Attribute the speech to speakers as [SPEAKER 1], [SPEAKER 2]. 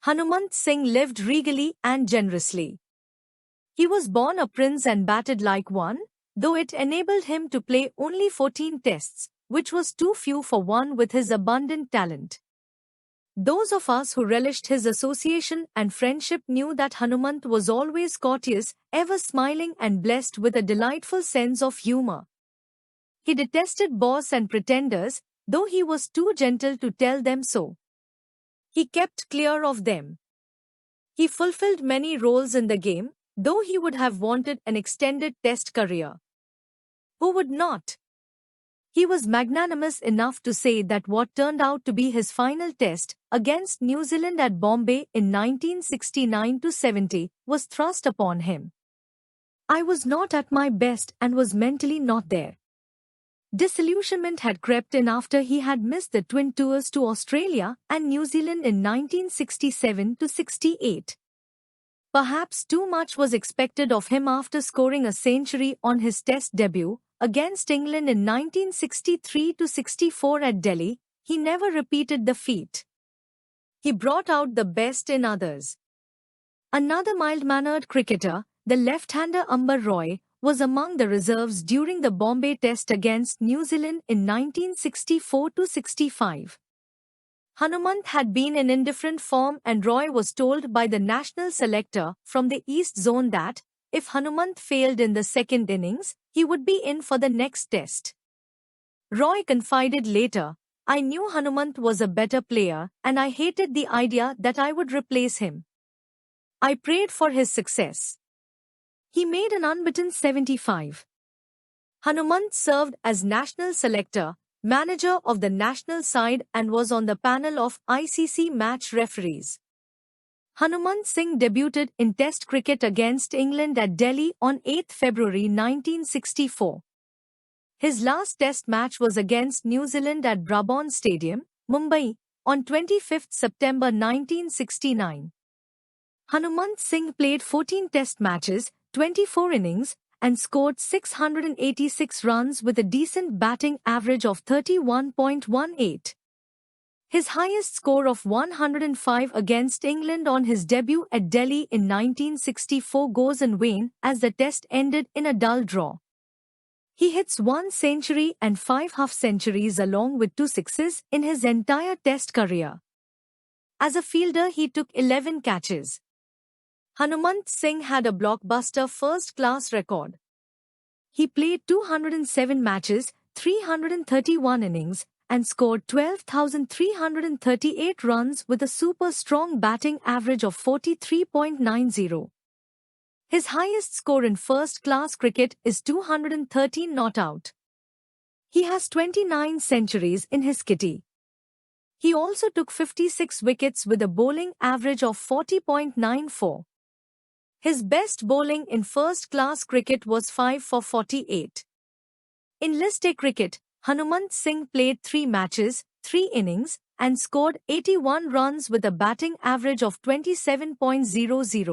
[SPEAKER 1] Hanumant Singh lived regally and generously. He was born a prince and batted like one, though it enabled him to play only 14 tests, which was too few for one with his abundant talent. Those of us who relished his association and friendship knew that Hanumant was always courteous, ever smiling and blessed with a delightful sense of humor. He detested bores and pretenders, though he was too gentle to tell them so. He kept clear of them. He fulfilled many roles in the game, though he would have wanted an extended test career. Who would not? He was magnanimous enough to say that what turned out to be his final test, against New Zealand at Bombay in 1969-70, was thrust upon him. I was not at my best and was mentally not there. Disillusionment had crept in after he had missed the twin tours to Australia and New Zealand in 1967-68. Perhaps too much was expected of him after scoring a century on his test debut against England in 1963-64 at Delhi. He never repeated the feat. He brought out the best in others. Another mild-mannered cricketer, the left-hander Amber Roy, was among the reserves during the Bombay Test against New Zealand in 1964-65. Hanumant had been in indifferent form and Roy was told by the national selector from the East Zone that, if Hanumant failed in the second innings, he would be in for the next test. Roy confided later, I knew Hanumant was a better player and I hated the idea that I would replace him. I prayed for his success. He made an unbeaten 75. Hanumant served as national selector, manager of the national side and was on the panel of ICC match referees. Hanumant Singh debuted in Test cricket against England at Delhi on 8 February 1964. His last Test match was against New Zealand at Brabant Stadium, Mumbai, on 25 September 1969. Hanumant Singh played 14 Test matches, 24 innings, and scored 686 runs with a decent batting average of 31.18. His highest score of 105 against England on his debut at Delhi in 1964 goes in vain as the test ended in a dull draw. He hits 1 century and 5 half-centuries along with 2 sixes in his entire test career. As a fielder he took 11 catches. Hanumant Singh had a blockbuster first-class record. He played 207 matches, 331 innings, and scored 12,338 runs with a super strong batting average of 43.90. His highest score in first-class cricket is 213 not out. He has 29 centuries in his kitty. He also took 56 wickets with a bowling average of 40.94. His best bowling in first-class cricket was 5 for 48. In List A cricket, Hanumant Singh played 3 matches, 3 innings, and scored 81 runs with a batting average of 27.00.